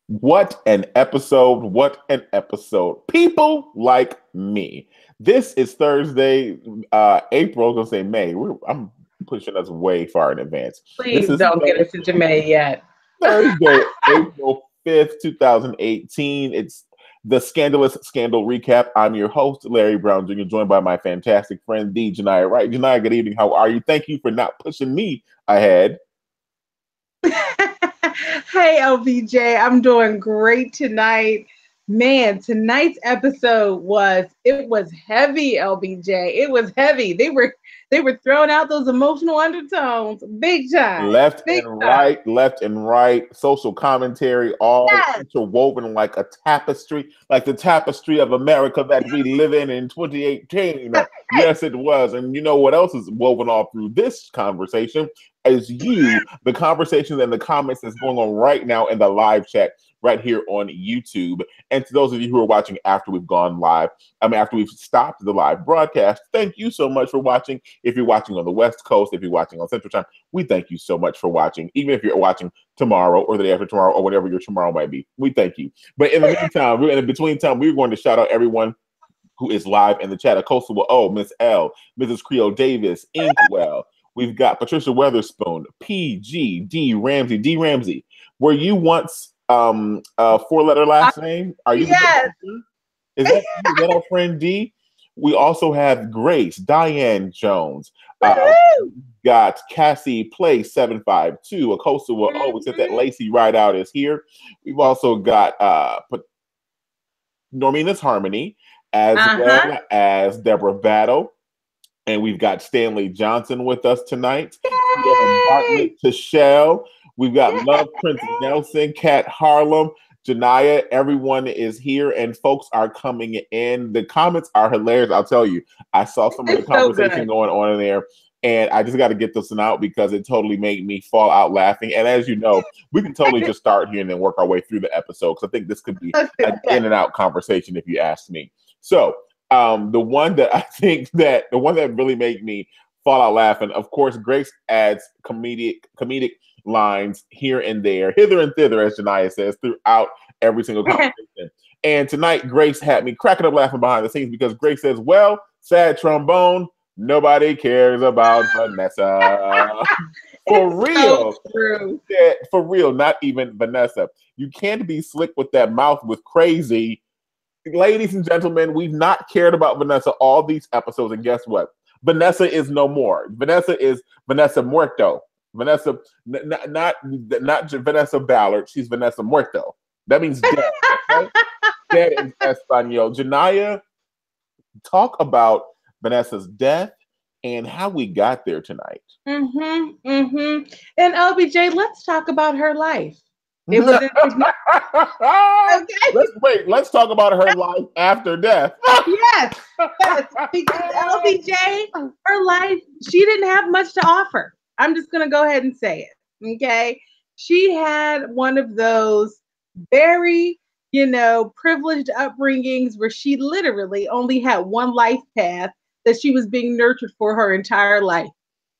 What an episode. What an episode. People like me. This is Thursday, April. I was going to say May. I'm pushing us way far in advance. This Please is don't get us into May yet. Thursday, April 5th, 2018. It's the Scandalous Scandal Recap. I'm your host, Larry Brown Jr., joined by my fantastic friend, D. Janiyah Wright. Janiyah, good evening. How are you? Thank you for not pushing me ahead. Hey, LBJ, I'm doing great tonight. Man, tonight's episode was heavy, LBJ. It was heavy. They were throwing out those emotional undertones big time. Big time. Left and right, social commentary, all Yes. interwoven like a tapestry, like the tapestry of America that we live in 2018. Yes, it was. And you know what else is woven all through this conversation is you, the conversations and the comments that's going on right now in the live chat right here on YouTube. And to those of you who are watching after we've gone live, after we've stopped the live broadcast, thank you so much for watching. If you're watching on the West Coast, if you're watching on Central Time, we thank you so much for watching. Even if you're watching tomorrow or the day after tomorrow or whatever your tomorrow might be, we thank you. But in the meantime, in the between time, we're going to shout out everyone who is live in the chat. Coastal O, Miss L, Mrs. Creole Davis, Inkwell. We've got Patricia Weatherspoon, PG, D Ramsey. Were you once a four-letter last name? Are you? Yes. Is that our friend D? We also have Grace, Diane Jones. Got Cassie Play 752. A coastal. Oh, we said that Lacey Rideout is here. We've also got Normina's Harmony, as well as Deborah Battle. And we've got Stanley Johnson with us tonight. Bartlett Tichelle. We've got Love Prince Nelson, Kat Harlem, Janiyah. Everyone is here, and folks are coming in. The comments are hilarious. I'll tell you. I saw some of the conversation going on in there, and I just got to get this one out because it totally made me fall out laughing. And as you know, we can totally just start here and then work our way through the episode because I think this could be an in and out conversation if you ask me. So. The one that really made me fall out laughing, of course, Grace adds comedic lines here and there, hither and thither, as Janiyah says, throughout every single conversation. And tonight, Grace had me cracking up laughing behind the scenes because Grace says, well, sad trombone, nobody cares about Vanessa. For real. So true. Yeah, for real, not even Vanessa. You can't be slick with that mouth with crazy. Ladies and gentlemen, we've not cared about Vanessa all these episodes, and guess what? Vanessa is no more. Vanessa is Vanessa Muerto. Vanessa, not Vanessa Ballard. She's Vanessa Muerto. That means dead. Okay? Dead in Espanol. Janiyah, talk about Vanessa's death and how we got there tonight. And LBJ, let's talk about her life. It was okay. Let's talk about her life after death. yes, because LBJ, her life, she didn't have much to offer. I'm just gonna go ahead and say it. Okay, she had one of those very, privileged upbringings where she literally only had one life path that she was being nurtured for her entire life.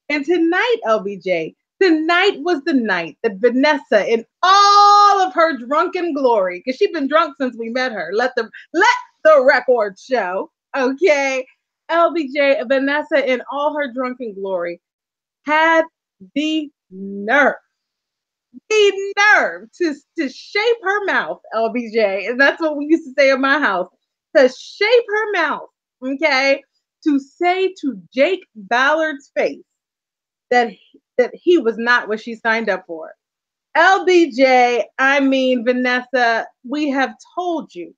And tonight, LBJ. Tonight was the night that Vanessa, in all of her drunken glory, because she's been drunk since we met her, let the record show, okay? LBJ, Vanessa, in all her drunken glory, had the nerve to shape her mouth, LBJ, and that's what we used to say in my house, to shape her mouth, okay, to say to Jake Ballard's face that he was not what she signed up for. LBJ, Vanessa, we have told you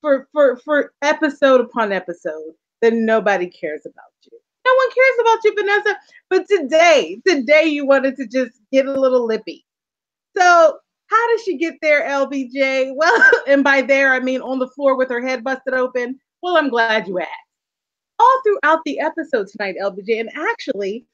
for episode upon episode that nobody cares about you. No one cares about you, Vanessa. But today you wanted to just get a little lippy. So how did she get there, LBJ? Well, and by there, I mean on the floor with her head busted open. Well, I'm glad you asked. All throughout the episode tonight, LBJ, and actually,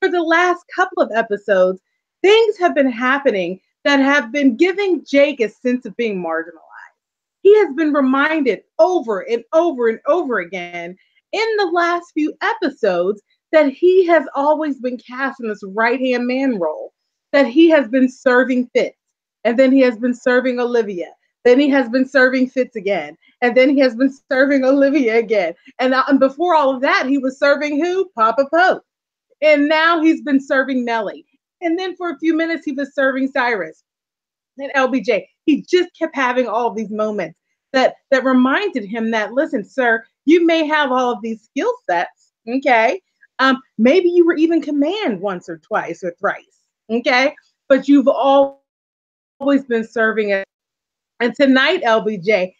for the last couple of episodes, things have been happening that have been giving Jake a sense of being marginalized. He has been reminded over and over and over again in the last few episodes that he has always been cast in this right-hand man role, that he has been serving Fitz, And then he has been serving Olivia. Then he has been serving Fitz again. And then he has been serving Olivia again. And before all of that, he was serving who? Papa Pope. And now he's been serving Mellie. And then for a few minutes, he was serving Cyrus and LBJ. He just kept having all of these moments that reminded him that, listen, sir, you may have all of these skill sets, okay? Maybe you were even command once or twice or thrice, okay? But you've always been serving it. And tonight, LBJ,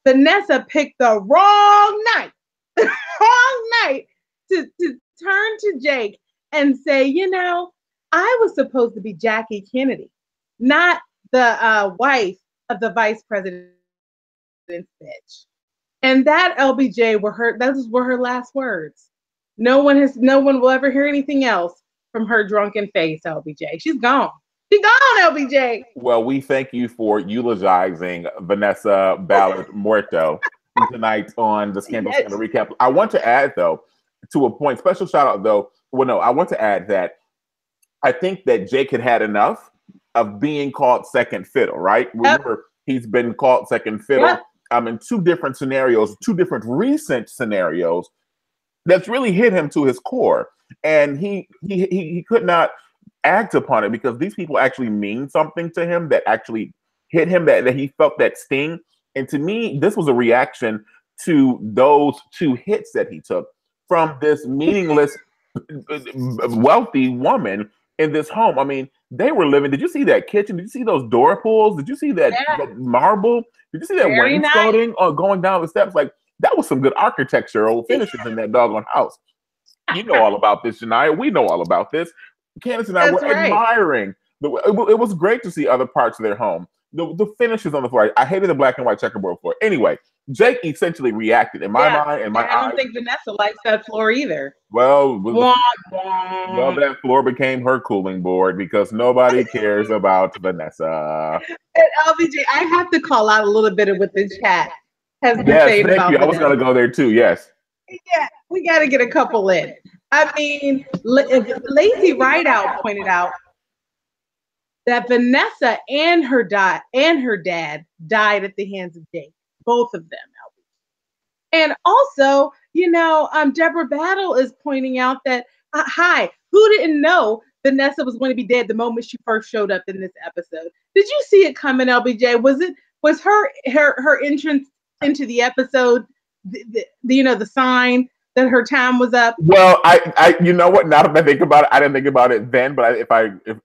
Vanessa picked the wrong night, wrong night to turn to Jake and say, you know, I was supposed to be Jackie Kennedy, not the wife of the vice president's bitch. And that, LBJ, those were her last words. No one will ever hear anything else from her drunken face, LBJ. She's gone. She's gone, LBJ. Well, we thank you for eulogizing Vanessa Ballard Muerto tonight on the Scandalous Scandal Recap. I want to add, though, to a point, special shout out, though. Well, no, I want to add that I think that Jake had enough of being called second fiddle, right? Remember, he's been called second fiddle in two different scenarios, two different recent scenarios that's really hit him to his core. And he could not act upon it because these people actually mean something to him that actually hit him, that he felt that sting. And to me, this was a reaction to those two hits that he took from this meaningless, wealthy woman in this home. I mean, they were living. Did you see that kitchen? Did you see those door pulls? Did you see that marble? Did you see that wainscoting going down the steps? Like, that was some good architectural finishes in that doggone house. You know all about this, Janiyah. We know all about this. Candace and I were admiring. It was great to see other parts of their home. The finishes on the floor. I hated the black and white checkerboard floor. Anyway, Jake essentially reacted in my mind and my eyes. I don't think Vanessa likes that floor either. Well, that floor became her cooling board because nobody cares about Vanessa. And LBJ, I have to call out a little bit of what the chat has been saying about Vanessa. I was going to go there too. Yes. Yeah, we got to get a couple in. I mean, Lazy Rideout pointed out that Vanessa and her dad died at the hands of Jake, both of them. And also, you know, Deborah Battle is pointing out that, who didn't know Vanessa was going to be dead the moment she first showed up in this episode? Did you see it coming, LBJ? Was her entrance into the episode, the sign that her time was up? Well, I you know what? Now that I think about it, I didn't think about it then, but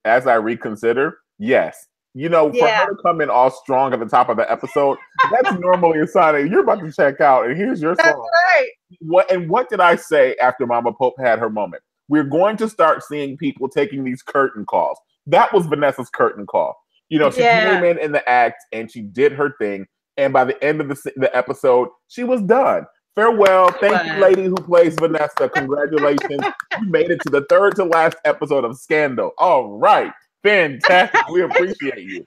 as I reconsider, yes. You know, for her to come in all strong at the top of the episode, that's normally a sign that you're about to check out, and here's your song. That's right. What did I say after Mama Pope had her moment? We're going to start seeing people taking these curtain calls. That was Vanessa's curtain call. You know, she came in the act, and she did her thing, and by the end of the episode, she was done. Farewell. Thank you, lady who plays Vanessa. Congratulations. You made it to the third to last episode of Scandal. All right. Fantastic. We appreciate you.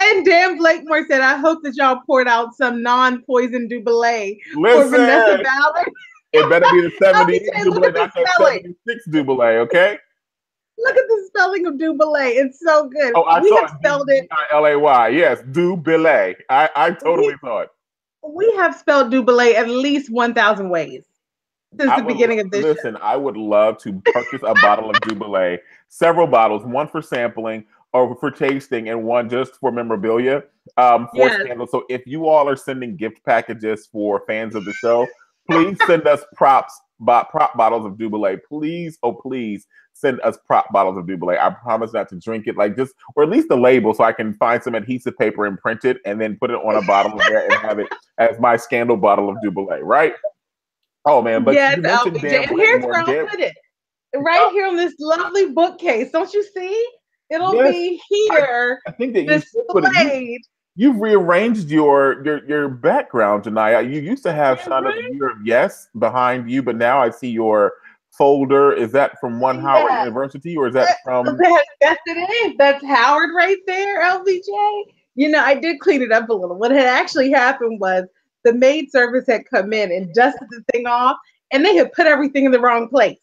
And Dan Blakemore said, I hope that y'all poured out some non-poison Dubélé for Vanessa Ballard. It better be the 78 Dubélé, not that 76 Dubélé, okay? Look at the spelling of Dubélé. It's so good. Oh, we have spelled it. L-A-Y. Yes, Dubélé. I totally thought. We have spelled Dubélé at least 1,000 ways since the beginning of this show. I would love to purchase a bottle of Dubélé, several bottles, one for sampling or for tasting and one just for memorabilia for Scandal. So if you all are sending gift packages for fans of the show, please send us prop bottles of Dubélé. Please, oh please, send us prop bottles of Dubélé. I promise not to drink it, or at least the label, so I can find some adhesive paper and print it and then put it on a bottle there and have it as my Scandal bottle of Dubélé, right? Oh man, but yes, LBJ. And here's where I'll put it. Right here on this lovely bookcase. Don't you see? It'll be here. I think that displayed. You've rearranged your background, Janiyah. You used to have Shauna the Year of Yes behind you, but now I see your folder. Is that from Howard University, or is that from? Yes, it is. That's Howard right there, LBJ. You know, I did clean it up a little. What had actually happened was the maid service had come in and dusted the thing off, and they had put everything in the wrong place.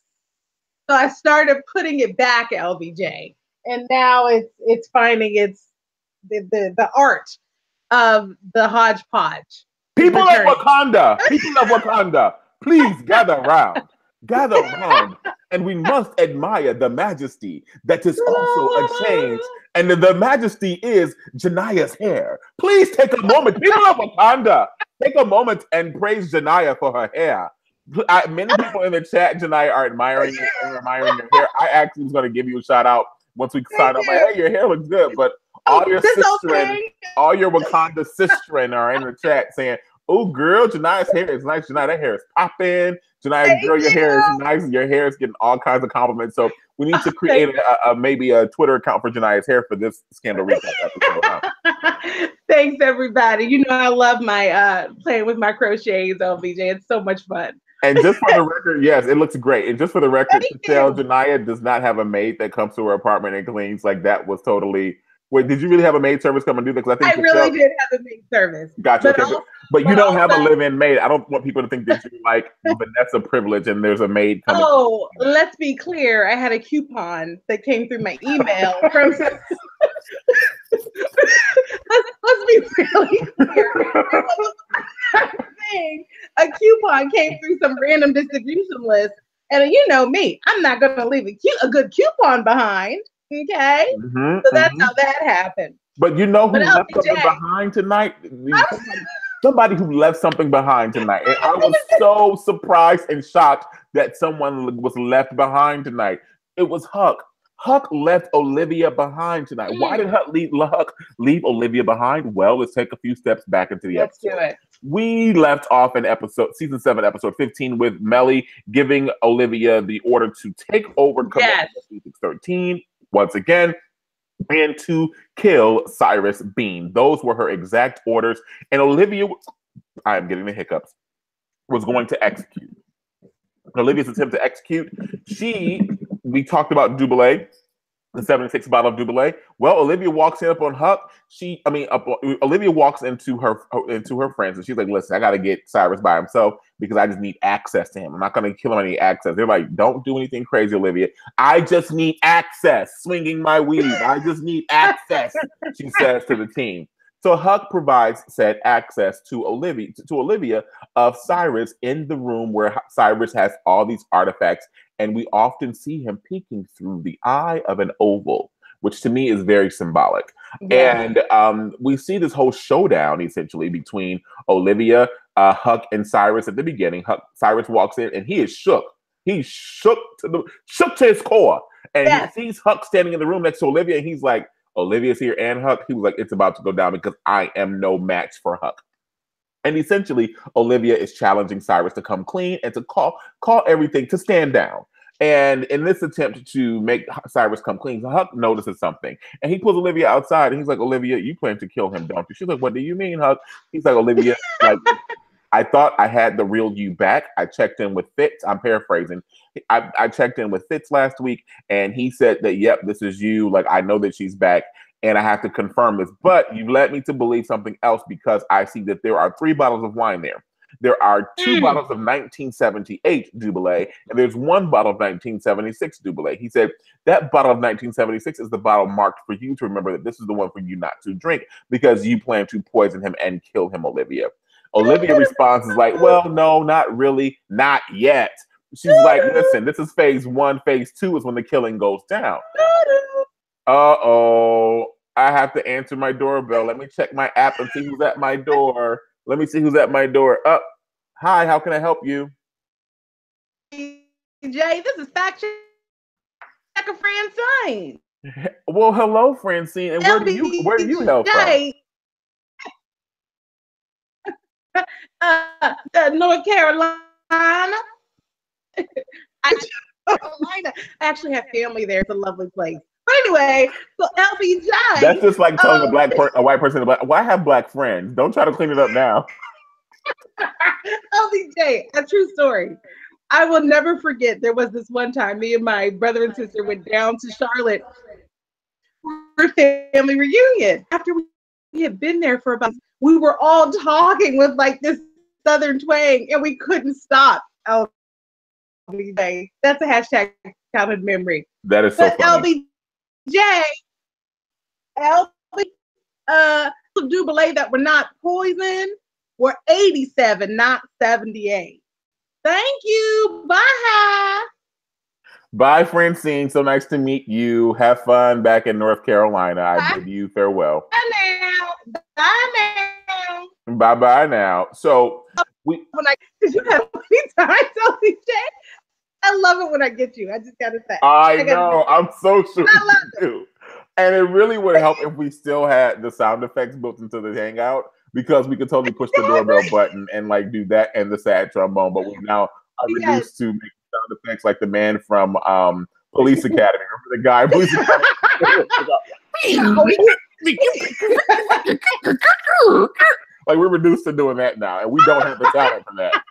So I started putting it back, LBJ, and now it's finding its the art of the hodgepodge. People of Wakanda, please gather around. Gather around. And we must admire the majesty that is also a change. And the majesty is Janaya's hair. Please take a moment. People of Wakanda, take a moment and praise Janaya for her hair. Many people in the chat, Janaya, are admiring your hair. I actually was going to give you a shout out once we sign up. Like, hey, your hair looks good. But all your Wakanda sistren are in the chat saying, oh, girl, Janaya's hair is nice. Janaya, that hair is popping. Janaya, girl, your hair is nice. Your hair is getting all kinds of compliments. So we need to create maybe a Twitter account for Janaya's hair for this Scandal Recap episode. Huh? Thanks, everybody. You know I love my playing with my crochets, LBJ. It's so much fun. And just for the record, yes, it looks great. And just for the record, Janaya does not have a maid that comes to her apartment and cleans. Like, that was totally... Wait, did you really have a maid service come and do that? Because I really did have a maid service. Gotcha. But you don't have a live-in maid. I don't want people to think that you're like Vanessa privilege and there's a maid coming. Oh, let's be clear. I had a coupon that came through my email from. let's be really clear. A coupon came through some random distribution list, and you know me, I'm not going to leave a good coupon behind. Okay, so that's how that happened. But you know who left something behind tonight? Somebody who left something behind tonight. And I was so surprised and shocked that someone was left behind tonight. It was Huck. Huck left Olivia behind tonight. Why did Huck leave Olivia behind? Well, let's take a few steps back into the episode. Let's do it. We left off in season 7, episode 15, with Mellie giving Olivia the order to take over command of E16 once again, and to kill Cyrus Bean. Those were her exact orders. And Olivia, I am getting the hiccups, was going to execute. Olivia's attempt to execute, we talked about Dubélé, the 76 bottle of Dubélé. Well, Olivia walks in up on Huck. Olivia walks into her friends, and she's like, listen, I got to get Cyrus by himself because I just need access to him. I'm not going to kill him. I need access. They're like, don't do anything crazy, Olivia. I just need access. Swinging my weave. I just need access, she says to the team. So Huck provides said access to Olivia of Cyrus in the room where Cyrus has all these artifacts, and we often see him peeking through the eye of an oval, which to me is very symbolic. Yeah. And we see this whole showdown essentially between Olivia, Huck, and Cyrus at the beginning. Cyrus walks in and he is shook. He's shook to his core, and he sees Huck standing in the room next to Olivia, and he's like, Olivia's here and Huck. He was like, it's about to go down because I am no match for Huck. And essentially, Olivia is challenging Cyrus to come clean and to call everything to stand down. And in this attempt to make Cyrus come clean, Huck notices something. And he pulls Olivia outside and he's like, Olivia, you plan to kill him, don't you? She's like, what do you mean, Huck? He's like, Olivia, like, I thought I had the real you back. I checked in with Fitz. I'm paraphrasing. I checked in with Fitz last week, and he said that, yep, this is you. Like, I know that she's back, and I have to confirm this. But you led me to believe something else because I see that there are 3 bottles of wine there. There are 2 bottles of 1978 Dubélé, and there's 1 bottle of 1976 Dubélé. He said that bottle of 1976 is the bottle marked for you to remember that this is the one for you not to drink because you plan to poison him and kill him, Olivia. Olivia responds is like, well, no, not really, not yet. She's like, listen, this is phase 1. Phase 2 is when the killing goes down. Uh-oh. I have to answer my doorbell. Let me check my app and see who's at my door. Let me see who's at my door. Hi, how can I help you? Jay, this is Fact Checker Francine. Well, hello, Francine. And where do you hail from? North Carolina. I actually have family there. It's a lovely place. But anyway, so LBJ. That's just like telling a white person, well, I have black friends. Don't try to clean it up now. LBJ, a true story. I will never forget. There was this one time, me and my brother and sister went down to Charlotte for a family reunion. After we had been there for about, we were all talking with like this Southern twang, and we couldn't stop. LBJ, that's a hashtag childhood memory. That is so funny. LBJ, do believe that we're not poisoned. We're 87, not 78. Thank you. Bye. Bye, Francine. So nice to meet you. Have fun back in North Carolina. I bid you farewell. Bye now. Bye now. Bye now. So because you have many times, LBJ. I love it when I get you. I just gotta say. I know. I'm so sure you do. And it really would help if we still had the sound effects built into the Hangout, because we could totally push the doorbell button and like do that and the sad trombone. But we now are reduced to making sound effects like the man from Police Academy. Remember the guy? Police Academy. Like, we're reduced to doing that now, and we don't have the talent for that.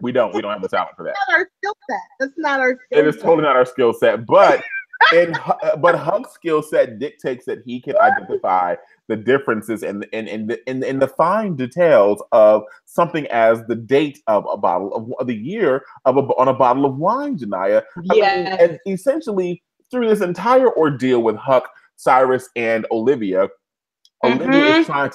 We don't have the talent for that. That's not our skill set. That's not our skill set. It is totally not our skill set, but Huck's skill set dictates that he can identify the differences in the fine details of something as the date of a bottle of the year on a bottle of wine, Janiyah. Yeah. And essentially through this entire ordeal with Huck, Cyrus, and Olivia. Olivia is trying.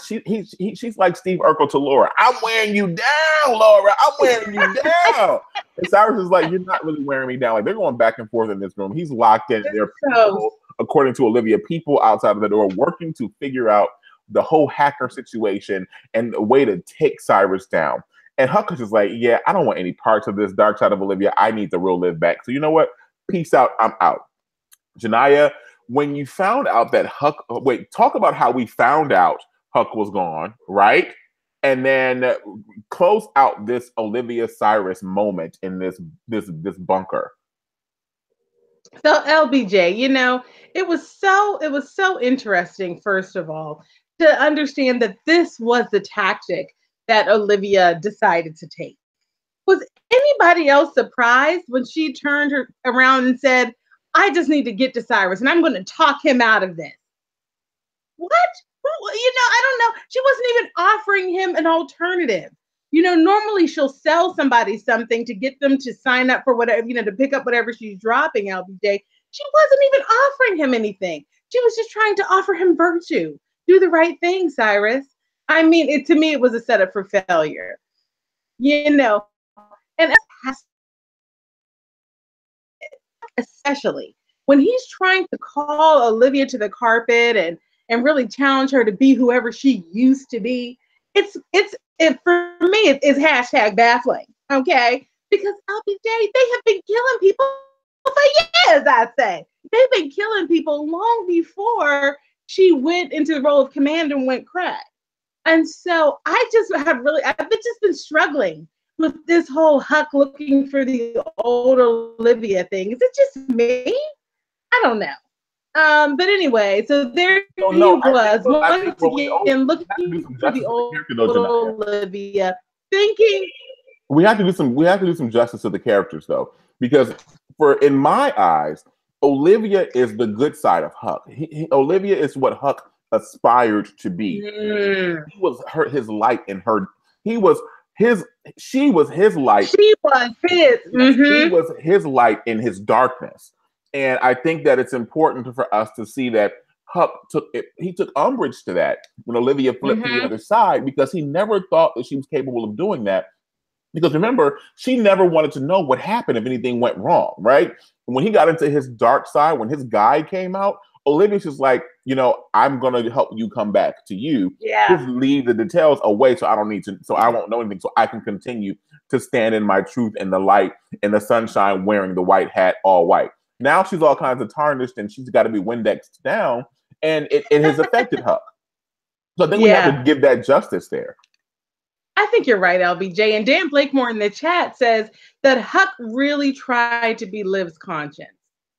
She's like Steve Urkel to Laura. I'm wearing you down, Laura. I'm wearing you down. And Cyrus is like, you're not really wearing me down. Like, they're going back and forth in this room. He's locked in. There are people, according to Olivia, people outside of the door working to figure out the whole hacker situation and a way to take Cyrus down. And Huck is just like, yeah, I don't want any parts of this dark side of Olivia. I need the real Liv back. So you know what? Peace out. I'm out. Janiyah, when you found out that Huck, talk about how we found out Huck was gone, right? And then close out this Olivia Cyrus moment in this bunker. So LBJ, you know, it was so interesting, first of all, to understand that this was the tactic that Olivia decided to take. Was anybody else surprised when she turned her around and said, I just need to get to Cyrus and I'm going to talk him out of this? What? You know, I don't know. She wasn't even offering him an alternative. You know, normally she'll sell somebody something to get them to sign up for whatever, you know, to pick up whatever she's dropping, LBJ. She wasn't even offering him anything. She was just trying to offer him virtue. Do the right thing, Cyrus. I mean, to me, it was a setup for failure. You know, and especially when he's trying to call Olivia to the carpet and really challenge her to be whoever she used to be. It's for me, it's hashtag baffling, okay? Because LBJ, they have been killing people for years, I say. They've been killing people long before she went into the role of commander and went crack. And so I've just been struggling with this whole Huck looking for the old Olivia thing. Is it just me? I don't know. But anyway, so there he was once again looking for the old Olivia, thinking. We have to do some justice to the characters, though, because in my eyes, Olivia is the good side of Huck. Olivia is what Huck aspired to be. He was his light in her. She was his light. She was his. She was his light in his darkness. And I think that it's important for us to see that Huck took umbrage to that when Olivia flipped to the other side, because he never thought that she was capable of doing that. Because remember, she never wanted to know what happened if anything went wrong, right? When he got into his dark side, when his guy came out, Olivia's just like, you know, I'm going to help you come back to you. Yeah. Just leave the details away so I won't know anything, so I can continue to stand in my truth in the light, in the sunshine, wearing the white hat, all white. Now she's all kinds of tarnished and she's got to be Windexed down, and it has affected Huck. So I think we have to give that justice there. I think you're right, LBJ. And Dan Blakemore in the chat says that Huck really tried to be Liv's conscience.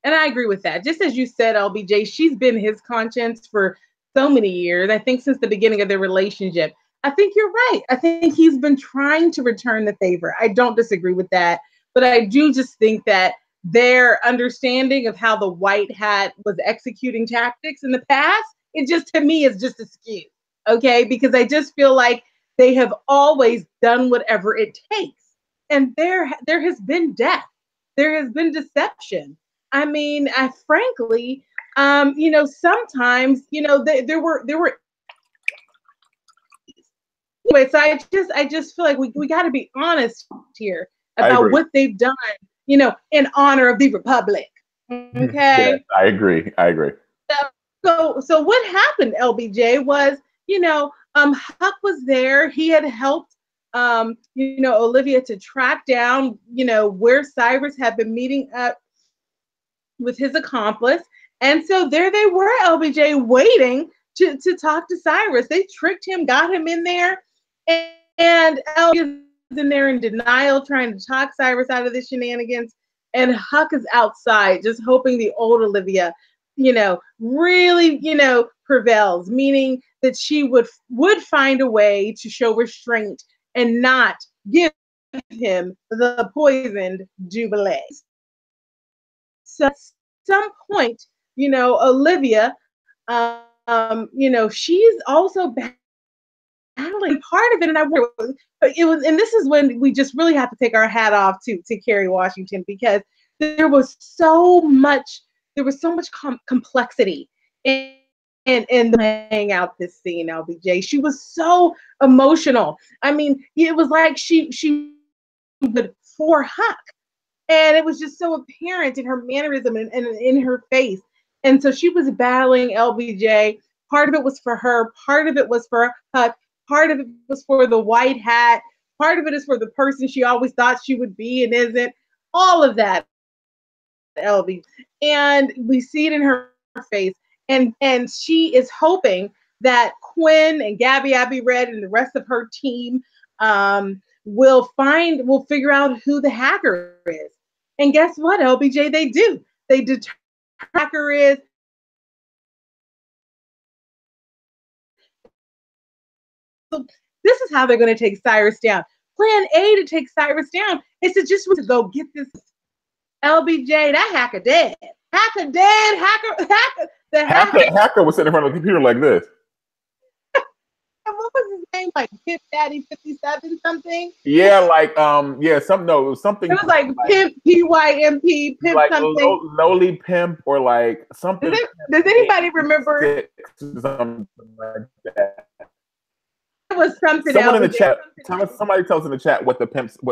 And I agree with that. Just as you said, LBJ, she's been his conscience for so many years. I think since the beginning of their relationship. I think you're right. I think he's been trying to return the favor. I don't disagree with that. But I do just think that their understanding of how the white hat was executing tactics in the past, it just, to me, is just askew. Okay? Because I just feel like they have always done whatever it takes. And there has been death. There has been deception. I mean, frankly, you know, sometimes, you know, there were Anyway, so I just feel like we got to be honest here about what they've done, you know, in honor of the Republic. Okay. Yes, I agree. I agree. So what happened, LBJ, was, you know, Huck was there. He had helped, you know, Olivia to track down, you know, where Cyrus had been meeting up with his accomplice. And so there they were, LBJ, waiting to talk to Cyrus. They tricked him, got him in there, and LBJ is in there in denial, trying to talk Cyrus out of the shenanigans. And Huck is outside, just hoping the old Olivia, you know, really, you know, prevails, meaning that she would find a way to show restraint and not give him the poisoned Jubilee. So at some point, you know, Olivia, you know, she's also battling part of it, and I wonder, it was, and this is when we just really have to take our hat off to Kerry Washington, because there was so much complexity in laying out this scene. LBJ, she was so emotional. I mean, it was like she would for Huck, and it was just so apparent in her mannerism and in her face. And so she was battling, LBJ. Part of it was for her, part of it was for Huck, part of it was for the white hat, part of it is for the person she always thought she would be and isn't. All of that, LB. And we see it in her face. And she is hoping that Quinn and Gabby Red and the rest of her team will figure out who the hacker is. And guess what, LBJ? They do. They determine who the hacker is. So this is how they're going to take Cyrus down. Plan A to take Cyrus down is to just go get this LBJ. That hacker dead. Hacker dead. Hacker was sitting in front of the computer like this. What was his name? Like Pimp Daddy 57 something? Yeah, like yeah, it was something. It was like Pimp PYMP Pimp like something. Lowly Pimp or like something. Does anybody remember? Something like that. It was something. Someone in the chat, somebody tell us in the chat what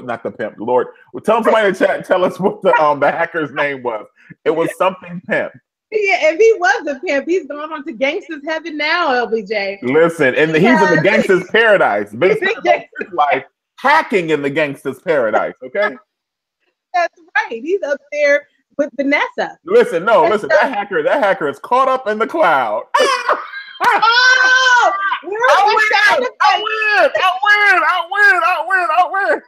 not the pimp, Lord. Tell somebody in the chat, tell us what the hacker's name was. It was something pimp. Yeah, if he was a pimp, he's going on to gangster's heaven now, LBJ. Listen, and he's in the gangster's paradise. Basically, life hacking in the gangster's paradise, okay? That's right. He's up there with Vanessa. Listen, that hacker is caught up in the cloud. Oh! I win.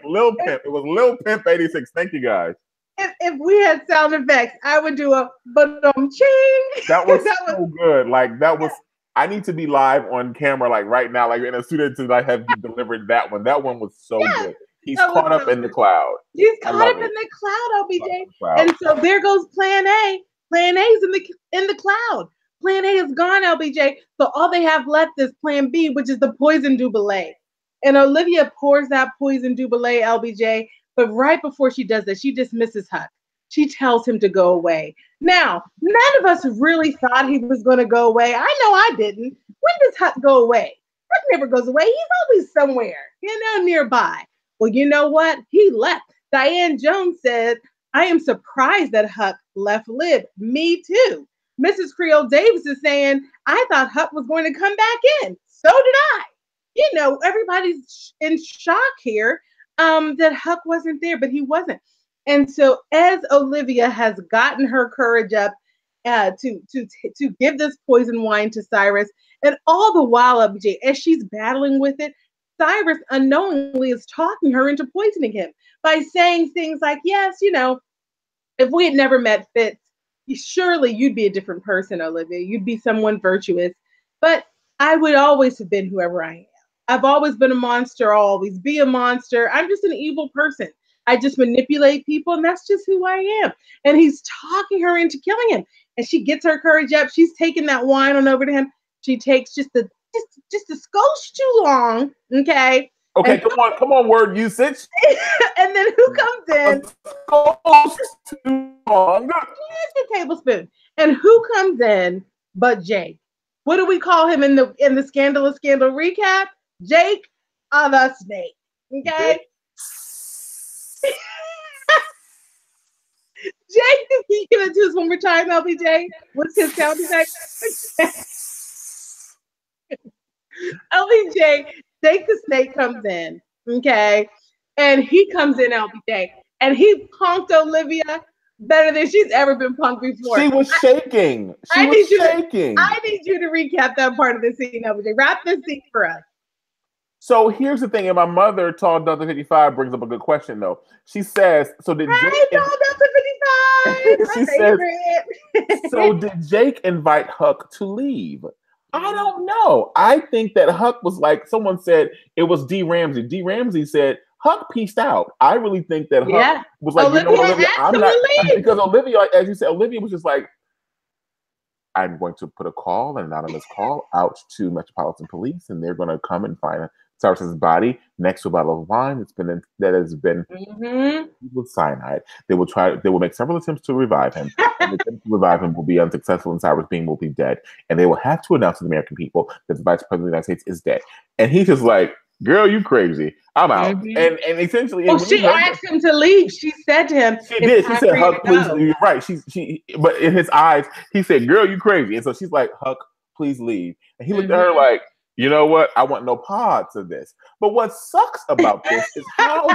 Lil Pimp. It was Lil Pimp 86. Thank you, guys. If we had sound effects, I would do a ching. That was so good. Like that was. I need to be live on camera, like right now, like in a studio to like have you delivered that one. That one was so good. He's caught up in the cloud. He's caught up in the cloud, LBJ. And so there goes Plan A. Plan A is in the cloud. Plan A is gone, LBJ. So all they have left is Plan B, which is the poison Jubilee. And Olivia pours that poison Jubilee, LBJ. But right before she does that, she dismisses Huck. She tells him to go away. Now, none of us really thought he was going to go away. I know I didn't. When does Huck go away? Huck never goes away. He's always somewhere, nearby. Well, you know what? He left. Diane Jones said, I am surprised that Huck left Lib. Me too. Mrs. Creole Davis is saying, I thought Huck was going to come back in. So did I. Everybody's in shock here that Huck wasn't there, but he wasn't. And so as Olivia has gotten her courage up to give this poison wine to Cyrus, and all the while, LBJ, as she's battling with it, Cyrus unknowingly is talking her into poisoning him by saying things like, yes, if we had never met Fitz, surely you'd be a different person, Olivia. You'd be someone virtuous. But I would always have been whoever I am. I've always been a monster. I'll always be a monster. I'm just an evil person. I just manipulate people, and that's just who I am. And he's talking her into killing him. And she gets her courage up. She's taking that wine on over to him. She takes just a skosh too long. Okay. Okay, and come on, word usage. And then who comes in? Too long. Here's the tablespoon. And who comes in but Jake? What do we call him in the Scandalous Scandal recap? Jake the Snake. Okay. Jake, can you give it to us one more time, LBJ? What's his sound effect? LBJ, Jake the Snake comes in, okay? And he comes in, LBJ, and he punked Olivia better than she's ever been punked before. She was shaking. I need you to recap that part of the scene, LBJ. Wrap this scene for us. So here's the thing, and my mother, Tall Delta 55, brings up a good question, though. She says, so did Jake... Tall Delta 55! She says, so did Jake invite Huck to leave? I don't know. I think that Huck was like, someone said it was D. Ramsey. D. Ramsey said, Huck peaced out. I really think that Huck was like, Olivia, you know what, Olivia, I'm not... Because Olivia, as you said, Olivia was just like, I'm going to put a call, an anonymous call, out to Metropolitan Police, and they're going to come and find Cyrus's body next to a bottle of wine that has been with cyanide. They will make several attempts to revive him. And the attempt to revive him will be unsuccessful, and Cyrus Bean will be dead. And they will have to announce to the American people that the Vice President of the United States is dead. And he's just like, girl, you crazy. I'm out. And essentially, she asked him to leave. She said to him, she did. She said, Huck, please leave. You're right. But in his eyes, he said, girl, you crazy. And so she's like, Huck, please leave. And he looked at her like, you know what? I want no parts of this. But what sucks about this is how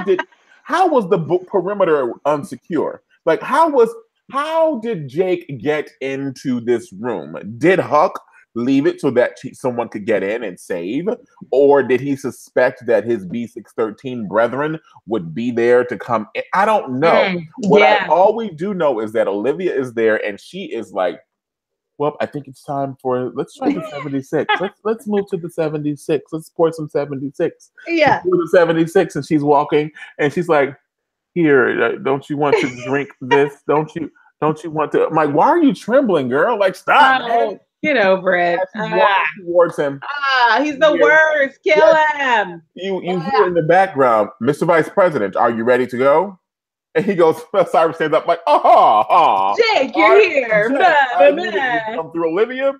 was the perimeter unsecure? Like, how did Jake get into this room? Did Huck leave it so that someone could get in and save? Or did he suspect that his B613 brethren would be there to come in? I don't know. All we do know is that Olivia is there, and she is like, well, I think it's time for, let's try the 76. Let's move to the 76. Let's pour some 76. Yeah. The 76, and she's walking, and she's like, here, don't you want to drink this? Don't you want to? I'm like, why are you trembling, girl? Like, stop, man. Get over it. She's walking towards him. He's the worst. Kill him. You hear in the background, Mr. Vice President, are you ready to go? And he goes, Cyrus stands up like, Jake, you're here. Come through, Olivia.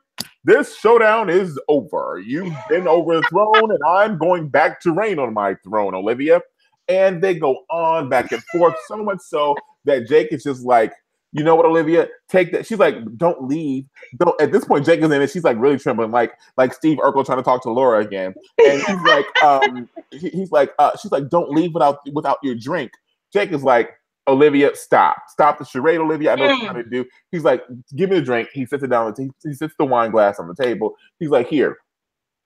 This showdown is over. You've been overthrown, and I'm going back to reign on my throne, Olivia. And they go on back and forth, so much so that Jake is just like, you know what, Olivia? Take that. She's like, don't leave. Don't. At this point, Jake is in it. She's like really trembling, like Steve Urkel trying to talk to Laura again. And he's like, she's like, don't leave without your drink. Jake is like, Olivia, stop the charade, Olivia. I know what you're trying to do. He's like, give me the drink. He sits it down. He sits the wine glass on the table. He's like, here,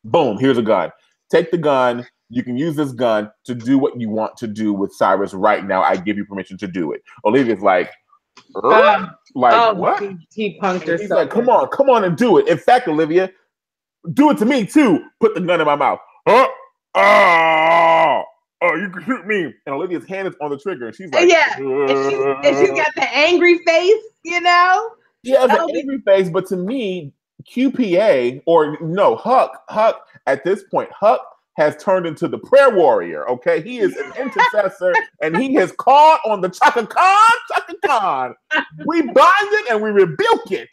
boom, here's a gun. Take the gun. You can use this gun to do what you want to do with Cyrus right now. I give you permission to do it. Olivia's like, what? He punked her. He's like, come on and do it. In fact, Olivia, do it to me too. Put the gun in my mouth. You can shoot me. And Olivia's hand is on the trigger, and she's like, and she's got the angry face, you know? Yeah, the angry face, but to me, QPA, or no, Huck, at this point, Huck has turned into the prayer warrior, okay? He is an intercessor, and he has called on the Chaka Khan. We bind it and we rebuke it.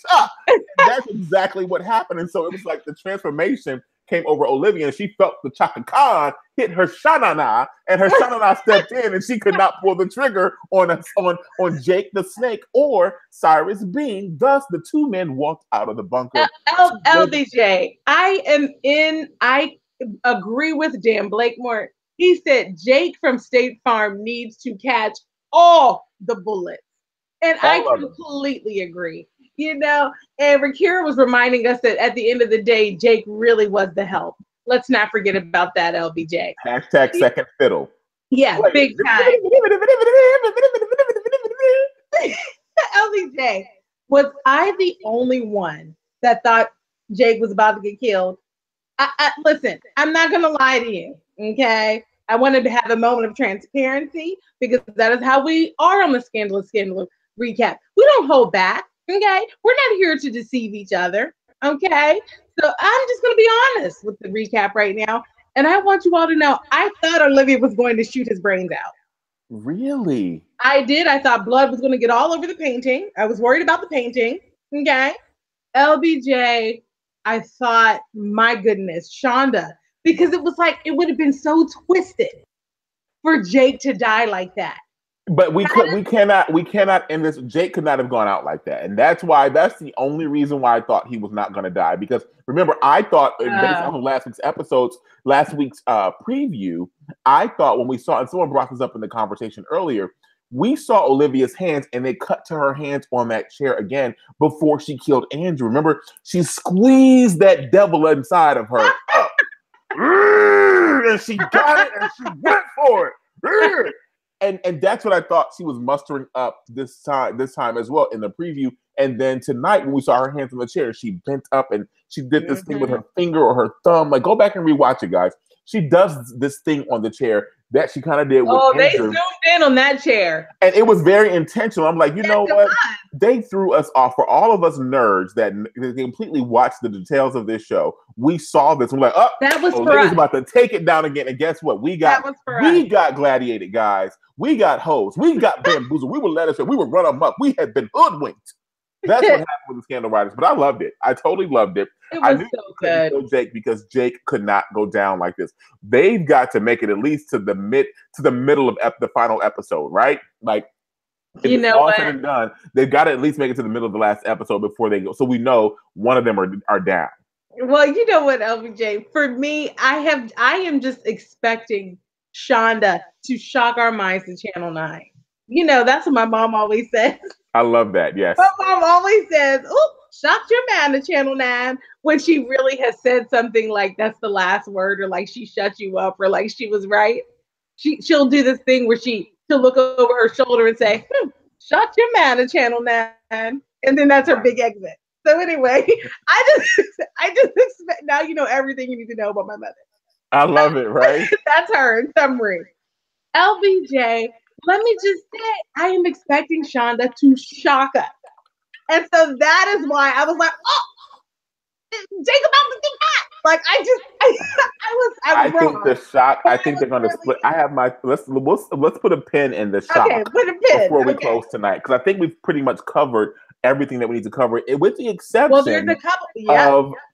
That's exactly what happened. And so it was like the transformation came over Olivia, and she felt the Chaka Khan hit her shanana, and her shanana stepped in, and she could not pull the trigger on Jake the Snake or Cyrus Bean. Thus, the two men walked out of the bunker. LBJ, I agree with Dan Blakemore. He said Jake from State Farm needs to catch all the bullets. And I completely agree. You know, and Rakira was reminding us that at the end of the day, Jake really was the help. Let's not forget about that, LBJ. Hashtag second fiddle. Yeah, big time. LBJ, was I the only one that thought Jake was about to get killed? Listen, I'm not going to lie to you, okay? I wanted to have a moment of transparency because that is how we are on the Scandalous recap. We don't hold back. Okay, we're not here to deceive each other. Okay, so I'm just going to be honest with the recap right now, and I want you all to know I thought Olivia was going to shoot his brains out. Really? I did. I thought blood was going to get all over the painting. I was worried about the painting. Okay, LBJ, I thought, my goodness, Shonda, because it was like, it would have been so twisted for Jake to die like that. But we cannot end this. Jake could not have gone out like that, and that's the only reason why I thought he was not going to die. Because remember, I thought based off of last week's preview, I thought when we saw, and someone brought this up in the conversation earlier, we saw Olivia's hands, and they cut to her hands on that chair again before she killed Andrew. Remember, she squeezed that devil inside of her, and she got it, and she went for it. And that's what I thought she was mustering up this time as well in the preview. And then tonight, when we saw her hands on the chair, she bent up and she did this thing with her finger or her thumb. Like, go back and rewatch it, guys. She does this thing on the chair that she kind of did with Andrew. They zoomed in on that chair. And it was very intentional. I'm like, you know what? They threw us off. For all of us nerds that completely watched the details of this show, we saw this. We're like, oh, that was for us. About to take it down again. And guess what? We got gladiated, guys. We got hosed. We got bamboozled. We were led astray. We were run amok. We had been hoodwinked. That's what happened with the Scandal Writers. But I loved it. I totally loved it. I knew so good. Kill Jake because Jake could not go down like this. They've got to make it at least to the middle of the final episode, right? Like, if it's all said and done, they've got to at least make it to the middle of the last episode before they go. So we know one of them are down. Well, you know what, LBJ? For me, I am just expecting Shonda to shock our minds to Channel 9. You know, that's what my mom always says. I love that, yes. My mom always says, "Oh, shocked your man to Channel 9," when she really has said something like that's the last word, or like she shut you up, or like she was right. She'll do this thing where she'll look over her shoulder and say, "Shocked your man to Channel 9," and then that's her big exit. So anyway, I just expect, now you know everything you need to know about my mother. I love it, right? That's her in summary. LBJ, let me just say, I am expecting Shonda to shock us. And so that is why I was like, oh, Jake about to get hot. Like, I was wrong. Think the shock, I think they're going to split. I have my, let's put a pin in the shock before we close tonight. Because I think we've pretty much covered everything that we need to cover, with the exception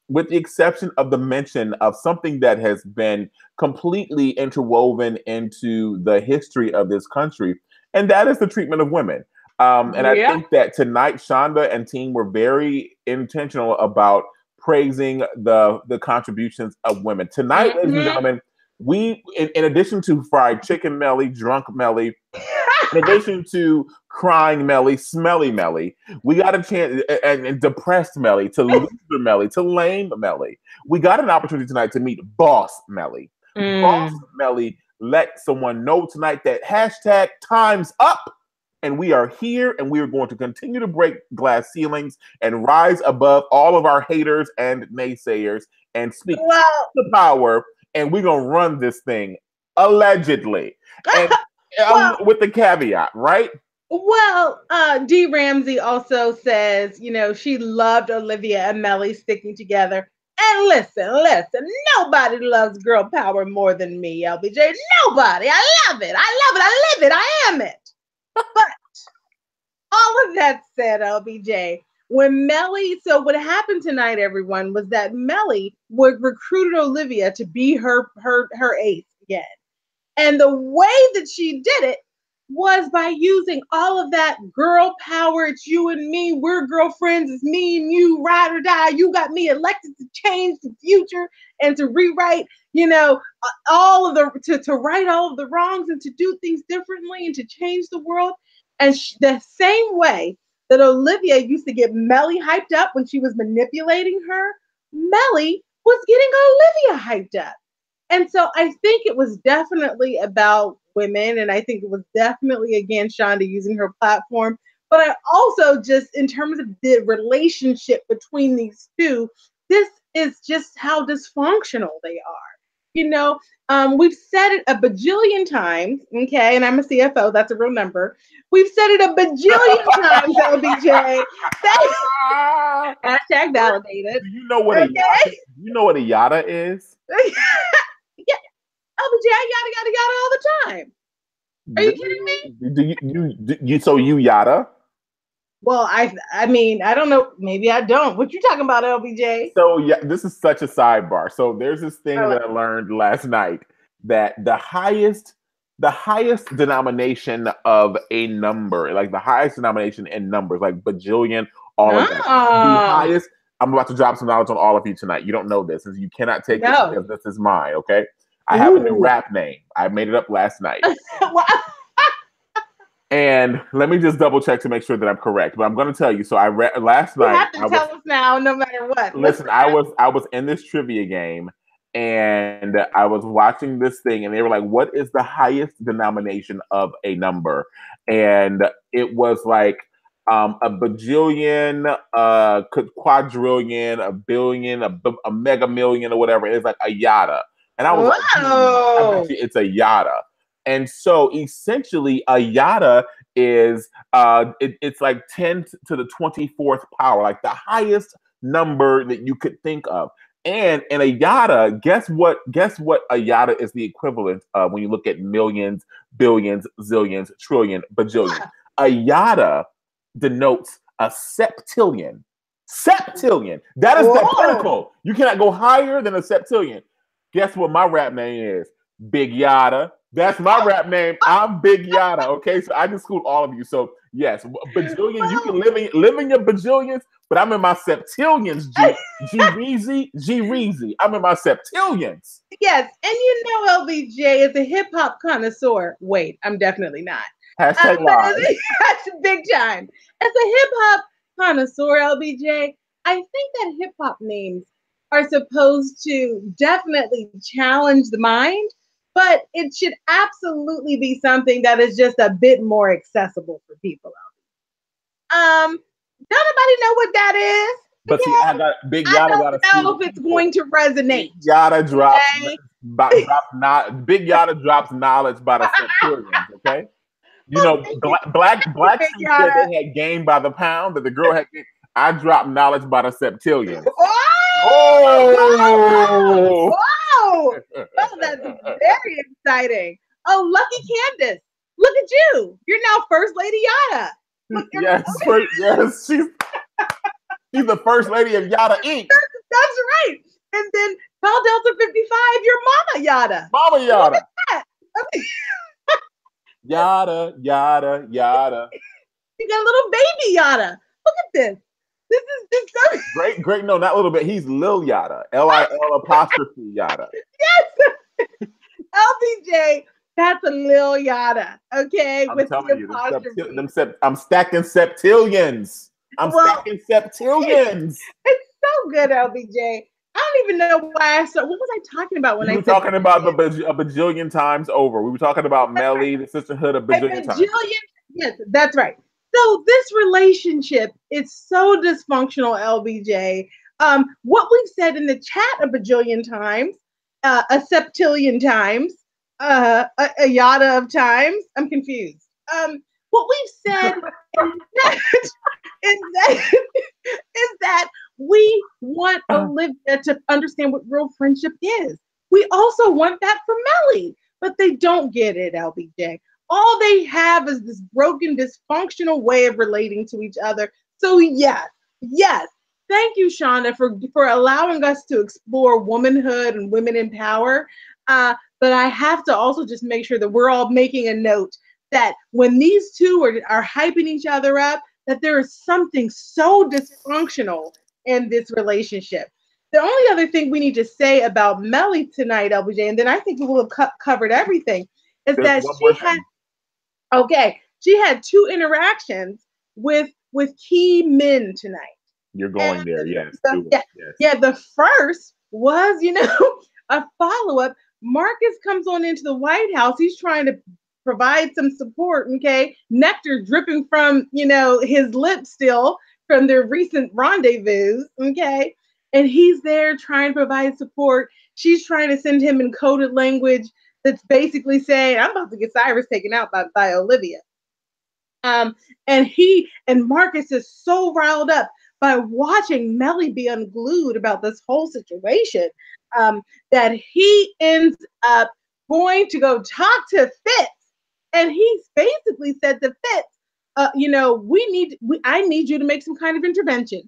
with the exception of the mention of something that has been completely interwoven into the history of this country, and that is the treatment of women. And I think that tonight, Shonda and team were very intentional about praising the contributions of women. Tonight, ladies and gentlemen, we, in addition to fried chicken Mellie, drunk Mellie, in addition to crying Mellie, smelly Mellie, we got a chance, and depressed Mellie, to loser Mellie, to lame Mellie. We got an opportunity tonight to meet Boss Mellie. Boss Mellie let someone know tonight that hashtag time's up, and we are here, and we are going to continue to break glass ceilings and rise above all of our haters and naysayers and speak the power, and we're going to run this thing, allegedly. And with the caveat, right? Well, D. Ramsey also says, you know, she loved Olivia and Mellie sticking together. And listen, nobody loves girl power more than me, LBJ. Nobody. I love it. I live it. I am it. But all of that said, LBJ, when Mellie, so what happened tonight, everyone, was that Mellie recruited Olivia to be her ace again. And the way that she did it was by using all of that girl power. It's you and me. We're girlfriends. It's me and you, ride or die. You got me elected to change the future and to rewrite, you know, all of to right all of the wrongs and to do things differently and to change the world. And the same way that Olivia used to get Mellie hyped up when she was manipulating her, Mellie was getting Olivia hyped up. And so I think it was definitely about women. And I think it was definitely, again, Shonda using her platform. But I also just, in terms of the relationship between these two, this is just how dysfunctional they are. You know, we've said it a bajillion times, okay? And I'm a CFO, that's a real number. We've said it a bajillion times, LBJ. Hashtag validated. Do you know what a yada is? Yeah, LBJ, yada all the time. Are you kidding me? Do you so you yada? Well, I mean, I don't know. Maybe I don't. What you talking about, LBJ? So yeah, this is such a sidebar. So there's this thing that I learned last night that the highest denomination of a number, like the highest denomination in numbers, like bajillion, all of that. The highest. I'm about to drop some knowledge on all of you tonight. You don't know this, and you cannot take this because this is mine. Okay, I have a new rap name. I made it up last night. And let me just double check to make sure that I'm correct. But I'm going to tell you. So I read last night. You have to tell us now, no matter what. Listen, I was in this trivia game, and I was watching this thing, and they were like, "What is the highest denomination of a number?" And it was like a bajillion, quadrillion, a billion, a mega million, or whatever. It's like a yada. And I was like, I bet you it's a yada. And so essentially, a yada is it's like 10 to the 24th power, like the highest number that you could think of. And in a yada, guess what a yada is the equivalent of when you look at millions, billions, zillions, trillion, bajillion. A yada denotes a septillion. Septillion. That is the pinnacle. You cannot go higher than a septillion. Guess what my rap name is? Big Yada. That's my rap name. I'm Big Yada. Okay, so I can school all of you. So yes, bajillion. You can live in your bajillions, but I'm in my septillions. G-Reezy. I'm in my septillions. Yes, and you know LBJ is a hip hop connoisseur. Wait, I'm definitely not. Hashtag live. That's big time. As a hip hop connoisseur, LBJ, I think that hip hop names are supposed to definitely challenge the mind, but it should absolutely be something that is just a bit more accessible for people. Don't nobody know what that is. But see, I got Big Yada. I don't know if it's going to resonate. Big Yada drops. Big Yada drops knowledge by the septillions. Okay. You know, black said they had game by the pound, that the girl had game. I dropped knowledge by the septillion. Oh, that's very exciting. Oh, lucky Candace. Look at you. You're now First Lady Yada. Yes, she's the First Lady of Yada Inc. That's right. And then Tall Delta 55, your Mama Yada. Mama Yada. Look at that. Yada, yada, yada. You got a little baby Yada. Look at this. This is just so great. No, not a little bit. He's Lil Yada. L-I-L apostrophe Yada. Yes. LBJ, that's a Lil Yada. Okay. I'm telling you, I'm stacking septillions. Stacking septillions. It's so good, LBJ. I don't even know why I started. What was I talking about when I were talking about a bajillion times over? We were talking about Mellie, the sisterhood a bajillion times. Yes, that's right. So this relationship is so dysfunctional, LBJ. What we've said in the chat a bajillion times, a septillion times, a yada of times. I'm confused. What we've said is that we want Olivia to understand what real friendship is. We also want that for Mellie, but they don't get it, LBJ. All they have is this broken, dysfunctional way of relating to each other. So yes. Thank you, Shonda, for allowing us to explore womanhood and women in power. But I have to also just make sure that we're all making a note that when these two are hyping each other up, that there is something so dysfunctional in this relationship. The only other thing we need to say about Mellie tonight, LBJ, and then I think we will have covered everything, is that she had two interactions with key men tonight. You're going there, yes. The first was, a follow-up. Marcus comes on into the White House. He's trying to provide some support, okay? Nectar dripping from, his lips still from their recent rendezvous, okay? And he's there trying to provide support. She's trying to send him encoded language that's basically saying, I'm about to get Cyrus taken out by Olivia. And Marcus is so riled up by watching Mellie be unglued about this whole situation that he ends up going to go talk to Fitz. And he's basically said to Fitz, I need you to make some kind of intervention.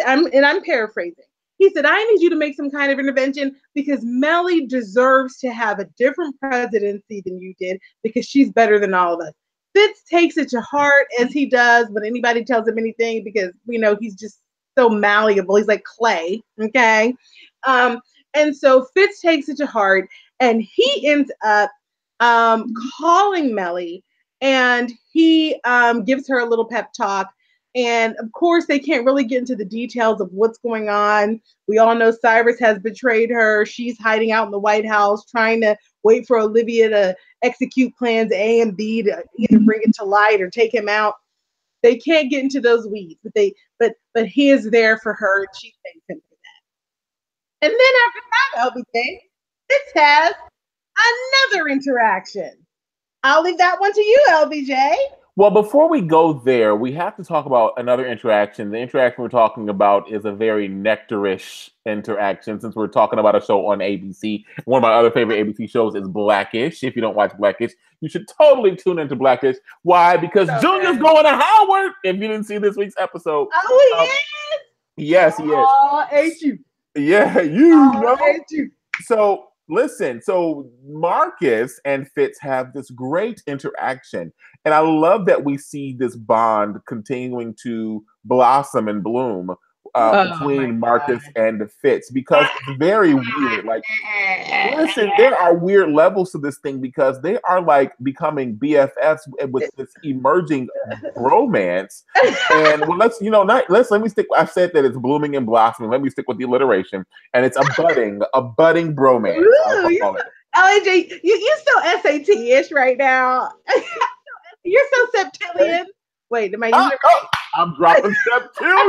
I'm paraphrasing. He said, I need you to make some kind of intervention because Mellie deserves to have a different presidency than you did because she's better than all of us. Fitz takes it to heart as he does when anybody tells him anything because, he's just so malleable. He's like clay, okay? And so Fitz takes it to heart and he ends up calling Mellie and he gives her a little pep talk. And of course, they can't really get into the details of what's going on. We all know Cyrus has betrayed her. She's hiding out in the White House, trying to wait for Olivia to execute plans A and B to either bring it to light or take him out. They can't get into those weeds, but he is there for her. And she thanks him for that. And then after that, LBJ, Fitz has another interaction. I'll leave that one to you, LBJ. Well, before we go there, we have to talk about another interaction. The interaction we're talking about is a very nectarish interaction since we're talking about a show on ABC. One of my other favorite ABC shows is Blackish. If you don't watch Blackish, you should totally tune into Blackish. Why? Because Junior's going to Howard, if you didn't see this week's episode. Oh, yes, he is. Oh, ain't you? Yeah, ain't you? So, listen, so Marcus and Fitz have this great interaction. And I love that we see this bond continuing to blossom and bloom between Marcus and Fitz because it's very weird. Like, listen, there are weird levels to this thing because they are like becoming BFFs with this emerging bromance. And well, let me stick. I said that it's blooming and blossoming. Let me stick with the alliteration, and it's a budding bromance. Ooh, LAJ, you're so SAT-ish right now. You're so septillion. Wait, am I using it right? I'm dropping septillions.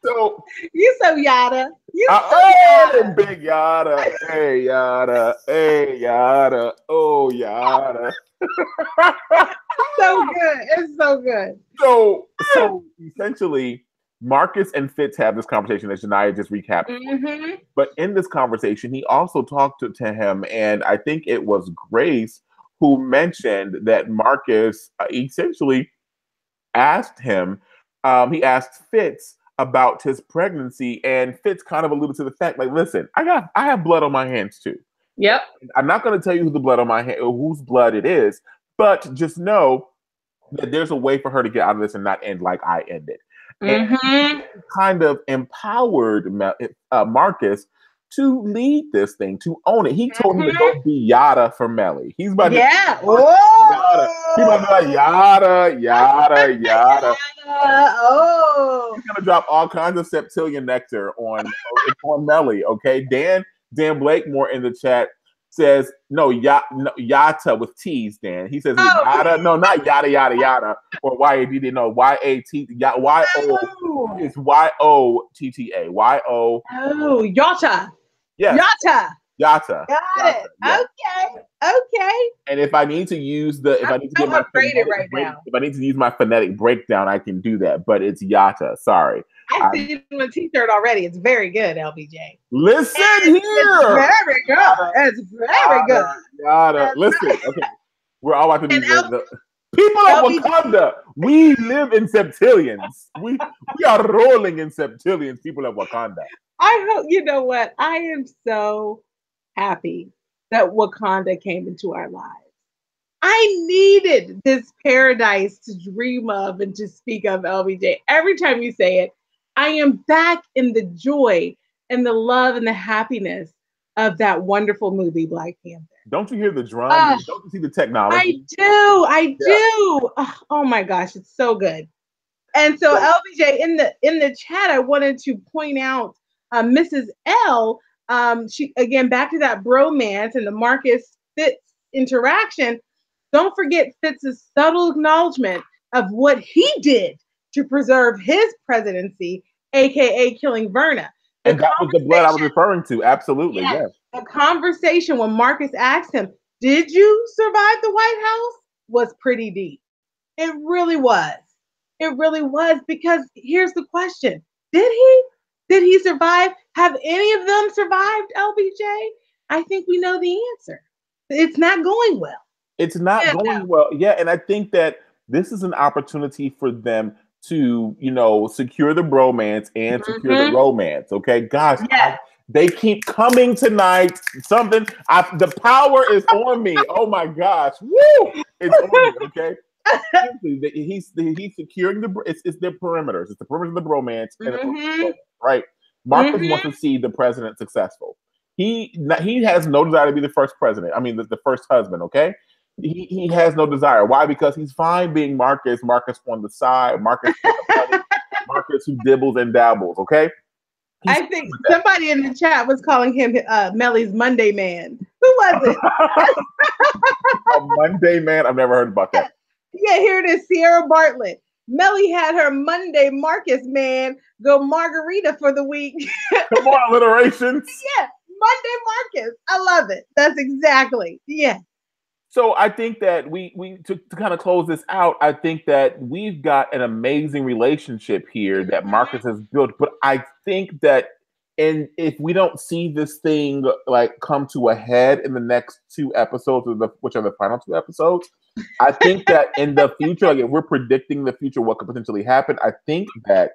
So you so yada. Hey, big yada. Hey yada. Hey yada. Oh yada. So good. It's so good. So essentially, Marcus and Fitz have this conversation that Shania just recapped. Mm-hmm. But in this conversation, he also talked to him, and I think it was Grace who mentioned that Marcus essentially asked him, he asked Fitz about his pregnancy, and Fitz kind of alluded to the fact, like, listen, I have blood on my hands too. Yep. I'm not going to tell you whose blood it is, but just know that there's a way for her to get out of this and not end like I ended. Mm-hmm. And kind of empowered Marcus to lead this thing, to own it. He told him to go be yada for Mellie. He's about to yada. He's about to be like yada. Oh. He's gonna drop all kinds of septillion nectar on Mellie. Okay, Dan Blakemore in the chat says yata with T's. Dan, he says yada. No, not yada or YAD. No, YAT. Y-O. It's YOTTA. Y-O. Oh, yata. Yes. Yata. Got it. Yes. Okay. And if I need to use if I need to use my phonetic breakdown, I can do that. But it's yata. Sorry. I've seen the T-shirt already. It's very good, LBJ. Listen here. It's very good. It's very good. Yada. Listen. Okay. We're all about to be people of Wakanda. We live in septillions. We are rolling in septillions. People of Wakanda. I hope, you know what? I am so happy that Wakanda came into our lives. I needed this paradise to dream of and to speak of, LBJ. Every time you say it, I am back in the joy and the love and the happiness of that wonderful movie, Black Panther. Don't you hear the drums? Don't you see the technology? I do. Oh my gosh, it's so good. And so LBJ, in the chat, I wanted to point out Mrs. L. She again back to that bromance and the Marcus Fitz interaction. Don't forget Fitz's subtle acknowledgement of what he did to preserve his presidency, aka killing Verna. And that was the blood I was referring to. Absolutely, yes. The conversation when Marcus asked him, "Did you survive the White House?" was pretty deep. It really was. It really was, because here's the question: Did he? Did he survive? Have any of them survived, LBJ? I think we know the answer. It's not going well. It's not going well. Yeah, and I think that this is an opportunity for them to, secure the bromance and secure the romance. Okay, gosh, they keep coming tonight. The power is on me. Oh my gosh, woo! It's on me. Okay. He's securing it's their perimeters. It's the perimeter of the bromance and the romance, right? Marcus wants to see the president successful. He has no desire to be the first president. I mean, the first husband. Okay, he has no desire. Why? Because he's fine being Marcus. Marcus on the side. Marcus who dibbles and dabbles. Okay. I think somebody in the chat was calling him Mellie's Monday man. Who was it? A Monday man? I've never heard about that. Yeah, here it is. Sierra Bartlett. Mellie had her Monday Marcus man go margarita for the week. Come on, alliterations. Yeah, Monday Marcus. I love it. That's exactly. Yeah. So I think that we to kind of close this out, I think that we've got an amazing relationship here that Marcus has built. But I think that, and if we don't see this thing like come to a head in the next 2 episodes, which are the final 2 episodes, I think that in the future, like if we're predicting the future, what could potentially happen, I think that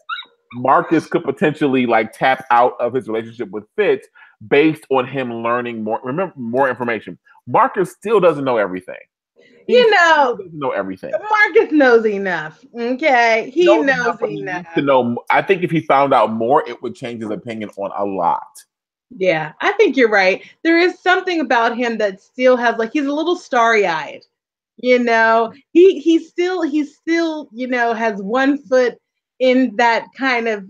Marcus could potentially like tap out of his relationship with Fitz based on him learning more information. Marcus still doesn't know everything. He doesn't know everything. Marcus knows enough. Okay, he knows enough to know. I think if he found out more, it would change his opinion on a lot. Yeah, I think you're right. There is something about him that still has he's a little starry-eyed. He still has one foot in that kind of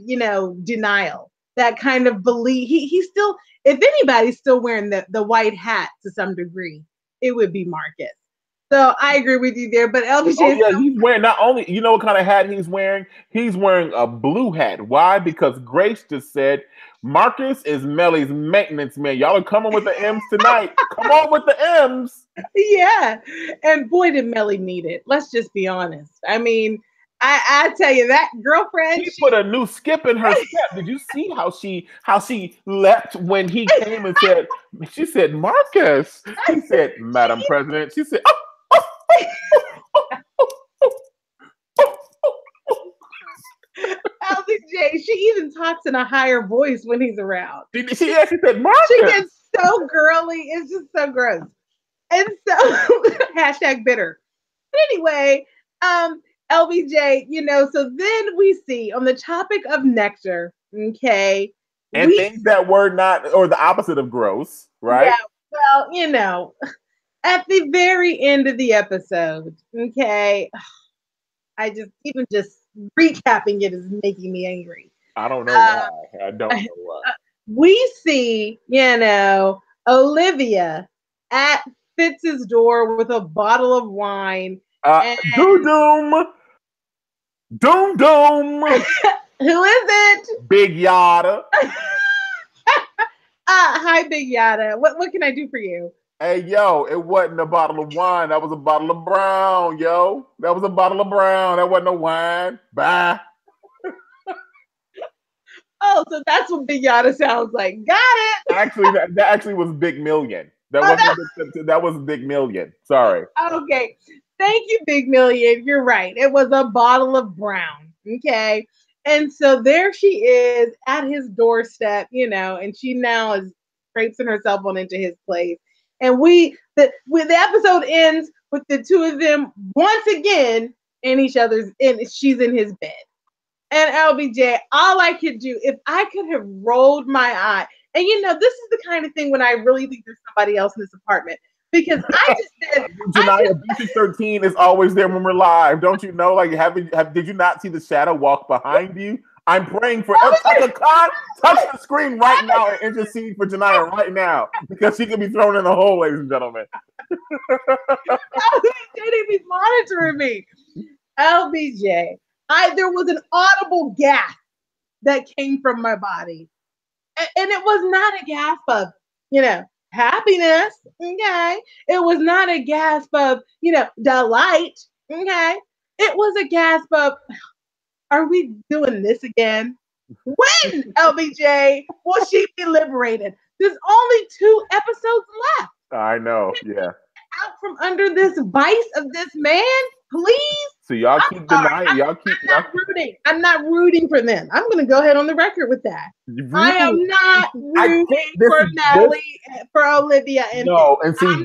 denial, that kind of belief. He still, if anybody's still wearing the white hat to some degree, it would be Marcus. So I agree with you there. But LBJ, he's wearing not only what kind of hat he's wearing. He's wearing a blue hat. Why? Because Grace just said Marcus is Mellie's maintenance man. Y'all are coming with the M's tonight. Come on with the M's. Yeah, and boy did Mellie need it. Let's just be honest. I mean, I tell you that girlfriend. She put a new skip in her step. Did you see how she leapt when he came and said? She said, Marcus. He said, Madam President. She said, LBJ, she even talks in a higher voice when he's around. She actually said, Marcus. She gets so girly. It's just so gross. And so hashtag bitter. But anyway, LBJ, so then we see on the topic of nectar, okay. And things that were not, or the opposite of gross, right? Yeah, well, at the very end of the episode, okay, I just recapping it is making me angry. I don't know why. I don't know why. We see, Olivia at Fitz's door with a bottle of wine. Doom. Who is it? Big Yada. Hi, Big Yada. What can I do for you? Hey, yo, it wasn't a bottle of wine. That was a bottle of brown, yo. That was a bottle of brown. That wasn't no wine. Bye. Oh, so that's what Big Yada sounds like. Got it. Actually, that actually was Big Million. That was Big Million. Sorry. Okay. Thank you, Big Million. You're right. It was a bottle of brown. Okay. And so there she is at his doorstep, and she now is traipsing herself on into his place. And the episode ends with the two of them once again she's in his bed. And LBJ, all I could do, if I could have rolled my eye, and this is the kind of thing when I really think there's somebody else in this apartment. Because I just said, Janiyah, BC13 is always there when we're live. Don't you know? Like, did you not see the shadow walk behind you? I'm praying for Touch the screen right now and intercede for Janiyah right now because she could be thrown in the hole, ladies and gentlemen. LBJ be monitoring me. LBJ, there was an audible gasp that came from my body, and it was not a gasp of happiness. Okay, it was not a gasp of delight. Okay, it was a gasp of, are we doing this again? When, LBJ, will she be liberated? There's only 2 episodes left. I know, yeah. out from under this vice of this man, please. So y'all keep denying. I'm not rooting for them. I'm going to go ahead on the record with that. Really? I am not rooting for Mellie, for Olivia. And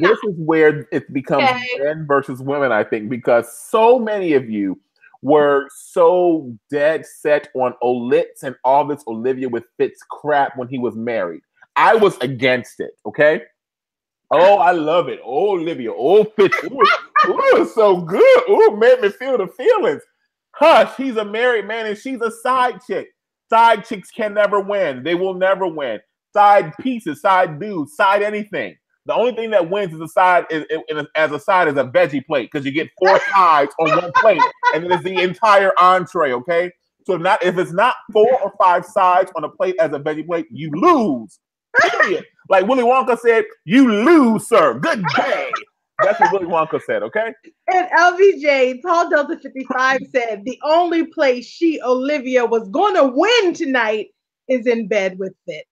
this is where it becomes men versus women, I think, because so many of you were so dead set on Olitz and all this Olivia with Fitz crap when he was married. I was against it, okay? Oh, I love it. Oh, Olivia. Oh, Fitz. Ooh, so good. Ooh, made me feel the feelings. Hush, he's a married man and she's a side chick. Side chicks can never win. They will never win. Side pieces, side dudes, side anything. The only thing that wins as a side is a veggie plate because you get 4 sides on one plate and then it's the entire entree, okay? So if it's not 4 or 5 sides on a plate as a veggie plate, you lose. Period. Like Willy Wonka said, you lose, sir. Good day. That's what Willy Wonka said, okay? And LBJ, Tall Delta 55 said the only place Olivia, was going to win tonight is in bed with Fitz.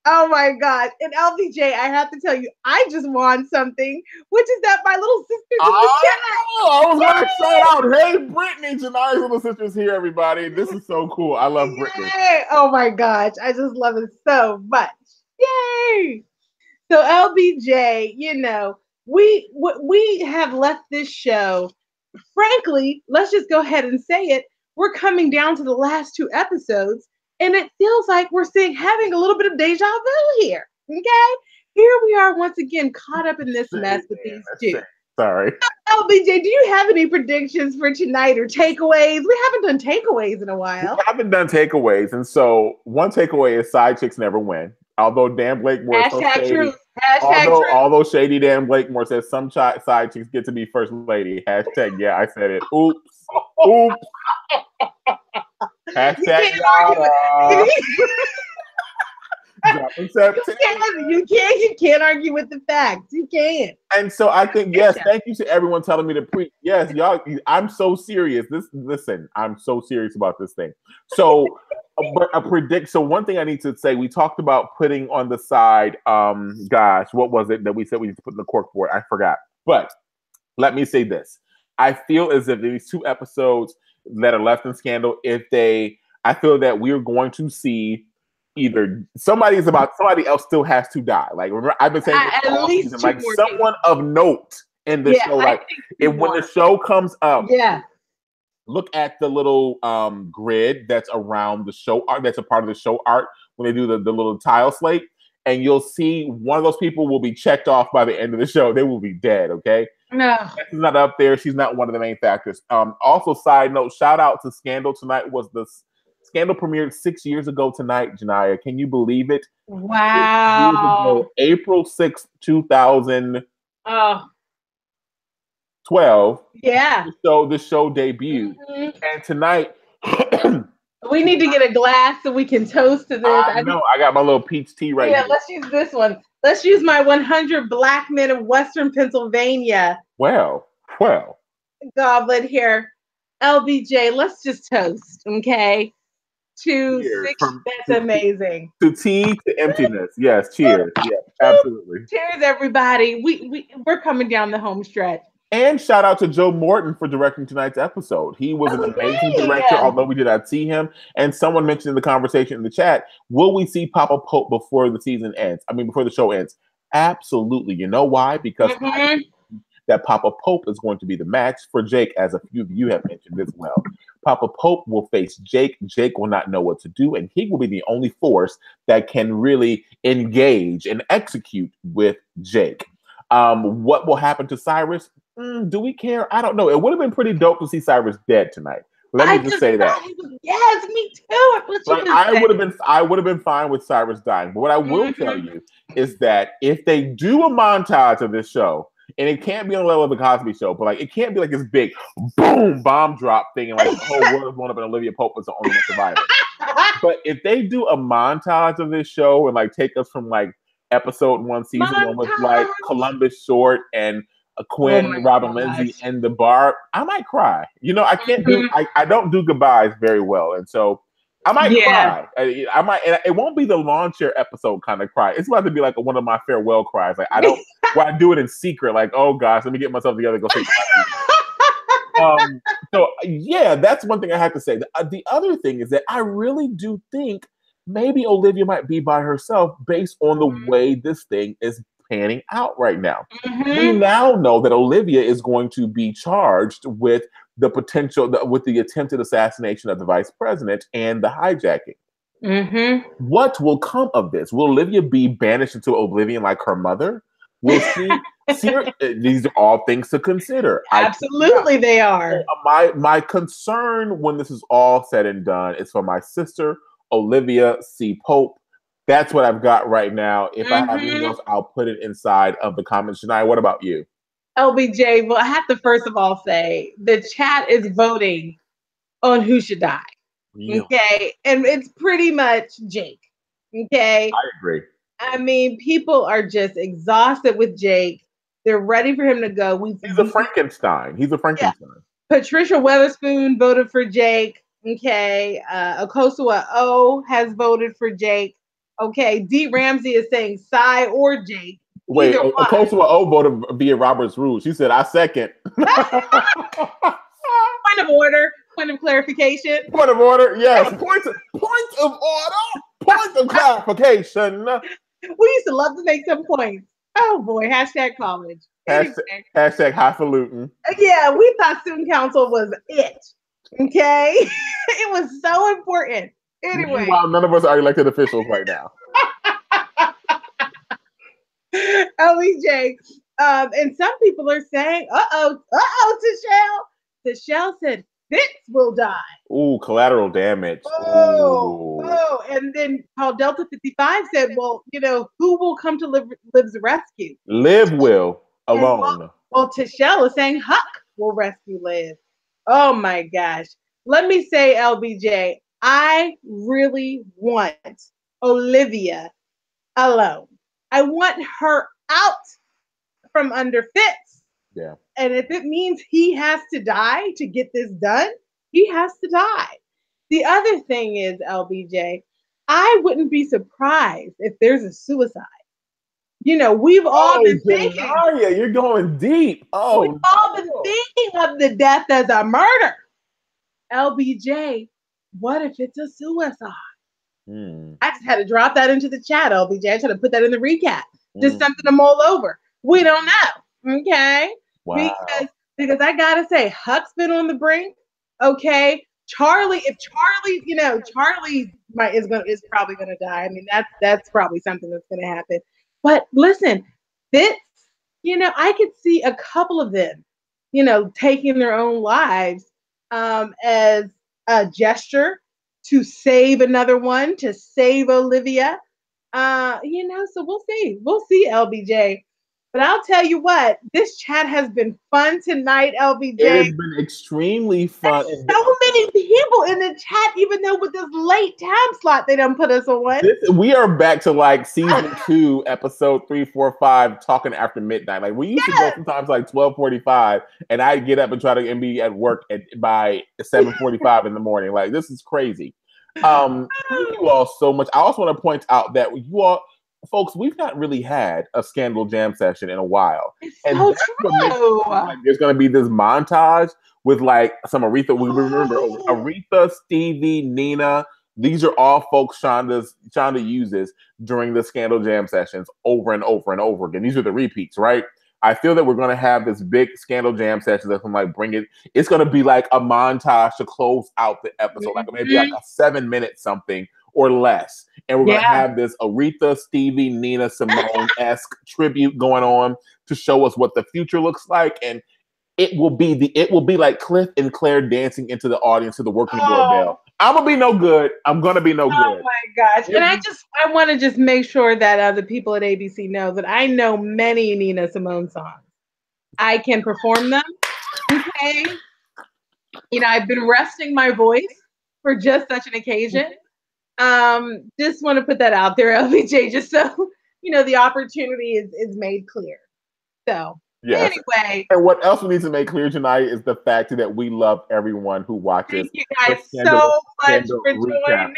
Oh my God. And LBJ, I have to tell you, I just won something, which is that my little sister's in the chat. I was going to shout out, hey, Brittany, Jania's little sister's here, everybody. This is so cool. I love Brittany. Oh my gosh. I just love it so much. Yay. So LBJ, we have left this show. Frankly, let's just go ahead and say it. We're coming down to the last 2 episodes, and it feels like we're having a little bit of deja vu here. Okay? Here we are once again caught up in this mess with these 2. Sorry. LBJ, do you have any predictions for tonight or takeaways? We haven't done takeaways in a while. We haven't done takeaways, and so one takeaway is side chicks never win. Although Dan Blakemore is so shady. Although shady Dan Blakemore says some side chicks get to be first lady. Hashtag, yeah, I said it. Oops. Hashtag, you can't argue with the facts. You can't. And so I think, yes, thank you to everyone telling me to preach. Yes, y'all, I'm so serious. Listen, I'm so serious about this thing. So so one thing I need to say, we talked about putting on the side, gosh, what was it that we said we need to put in the cork board? I forgot. But let me say this. I feel as if these 2 episodes that are left in Scandal, I feel that we're going to see either somebody else still has to die. Like, remember, I've been saying this all season, like someone of note in the show. Like, when the show comes up, look at the little grid that's around the show art. That's a part of the show art when they do the little tile slate, and you'll see one of those people will be checked off by the end of the show. They will be dead. Okay. No, she's not up there. She's not one of the main factors. Also, side note, shout out to Scandal. Tonight was the Scandal premiered 6 years ago tonight, Jania. Can you believe it? Wow. 6 years ago, April 6th, 2012. Yeah. So the show debuted. Mm-hmm. And tonight we need to get a glass so we can toast to this. I know. I got my little peach tea right here. Yeah, let's use this one. Let's use my 100 Black Men of Western Pennsylvania. Well. Goblet here. LBJ, let's just toast, okay? To cheers. 6, that's amazing. To tea, to emptiness. Yes, cheers. Yeah, absolutely. Cheers, everybody. We're coming down the home stretch. And shout out to Joe Morton for directing tonight's episode. He was an amazing director, although we did not see him. And someone mentioned in the conversation in the chat, will we see Papa Pope before the season ends? Before the show ends? Absolutely. You know why? Because that Papa Pope is going to be the match for Jake, as a few of you have mentioned as well. Papa Pope will face Jake. Jake will not know what to do, and he will be the only force that can really engage and execute with Jake. What will happen to Cyrus? Do we care? I don't know. It would have been pretty dope to see Cyrus dead tonight. Let me just say that. Yes, me too. I would have been fine with Cyrus dying. But what I will tell you is that if they do a montage of this show, and it can't be on the level of the Cosby Show, but like it can't be like this big boom bomb drop thing, and like the whole world is blown up, and Olivia Pope was the only one surviving. But if they do a montage of this show and like take us from like episode 1, season 1 with like Columbus Short and Quinn, Robin Lindsay, and the bar, I might cry. I can't do. I don't do goodbyes very well, and so I might cry. I might. And it won't be the lawn chair episode kind of cry. It's about to be like one of my farewell cries. Like I don't. Where I do it in secret. Like, oh gosh, let me get myself together. Go say goodbye. So yeah, that's one thing I have to say. The other thing is that I really do think maybe Olivia might be by herself based on the way this thing is panning out right now. We now know that Olivia is going to be charged with the potential, with the attempted assassination of the vice president and the hijacking. What will come of this? Will Olivia be banished into oblivion like her mother? We'll see. These are all things to consider. Absolutely, they are. My concern when this is all said and done is for my sister, Olivia C. Pope. That's what I've got right now. If I have anything else, I'll put it inside of the comments. Shania, what about you? LBJ, well, I have to first of all say the chat is voting on who should die. Really? Okay. And it's pretty much Jake. Okay. I agree. I mean, people are just exhausted with Jake. They're ready for him to go. He's a Frankenstein. Yeah. Patricia Weatherspoon voted for Jake. Okay. Akosua O has voted for Jake. Okay. D. Ramsey is saying Cy or Jake. Wait, Akosua O voted via Robert's rules. She said, I second. Point of order. Point of clarification. Point of order. Yes. Point of order. Point of clarification. We used to love to make some points. Oh boy, hashtag college. Hashtag highfalutin. Yeah, we thought student council was it. Okay? It was so important. Anyway. Meanwhile, none of us are elected officials right now. LEJ. And some people are saying, Tashelle said Fitz will die. Ooh, collateral damage. Oh, and then Paul Delta 55 said, well, who will come to Liv's rescue? Liv will, alone. Well, Tashelle is saying Huck will rescue Liv. Oh my gosh. Let me say, LBJ, I really want Olivia alone. I want her out from under Fitz. Yeah. And if it means he has to die to get this done, he has to die. The other thing is, LBJ, I wouldn't be surprised if there's a suicide. We've all been thinking. You're going deep. We've all been thinking of the death as a murder. LBJ, what if it's a suicide? I just had to drop that into the chat, LBJ. I tried to put that in the recap. Just something to mull over. We don't know. Okay? Wow. Because I gotta say, Huck's been on the brink. Okay. Charlie, if Charlie, Charlie is probably gonna die. I mean, that's probably something that's gonna happen. But listen, Fitz, I could see a couple of them, taking their own lives as a gesture to save another one, to save Olivia. So we'll see. We'll see, LBJ. But I'll tell you what, this chat has been fun tonight, LBJ. It has been extremely fun. There's so many people in the chat, even though with this late time slot they done put us on. We are back to like season 2, episode 3, 4, 5, talking after midnight. Like we used to go sometimes like 12:45, and I'd get up and try to be at work by 7:45 in the morning. Like this is crazy. Thank you all so much. I also want to point out that you all, folks, we've not really had a Scandal Jam session in a while. It's so true. Like, there's going to be this montage with like some Aretha. We remember Aretha, Stevie, Nina. These are all folks Shonda uses during the Scandal Jam sessions over and over and over again. These are the repeats, right? I feel that we're going to have this big Scandal Jam session that's going to like bring it. It's going to be like a montage to close out the episode, like maybe like a 7-minute something or less. And we're going to have this Aretha, Stevie, Nina, Simone-esque tribute going on to show us what the future looks like. And it will be like Cliff and Claire dancing into the audience to the Working Doorbell. I'm gonna be no good. I'm gonna be no good. Oh my gosh! And I want to just make sure that the people at ABC know that I know many Nina Simone songs. I can perform them. Okay. I've been resting my voice for just such an occasion. Just want to put that out there, LBJ, just so the opportunity is made clear. So Yes. Anyway. And what else we need to make clear tonight is the fact that we love everyone who watches. Thank you guys so much for joining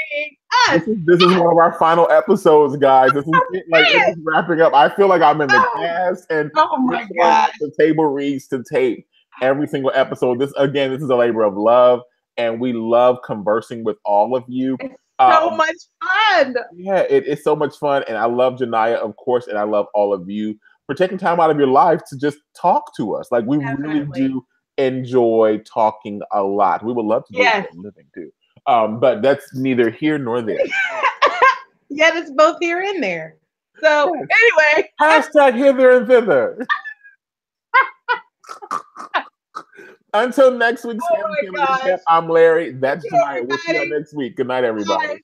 us. This is one of our final episodes, guys. This is wrapping up. I feel like I'm in the cast, and oh my god, the table reads to tape every single episode. This is a labor of love, and we love conversing with all of you. It's so much fun. Yeah, it's so much fun, and I love Janiyah, of course, and I love all of you for taking time out of your life to just talk to us. Like, we really do enjoy talking a lot. We would love to do it for a living too. But that's neither here nor there. Yet it's both here and there. So anyway. Hashtag hither and thither. Until next week, I'm Larry. That's Janiyah. We'll see you next week. Good night, everybody.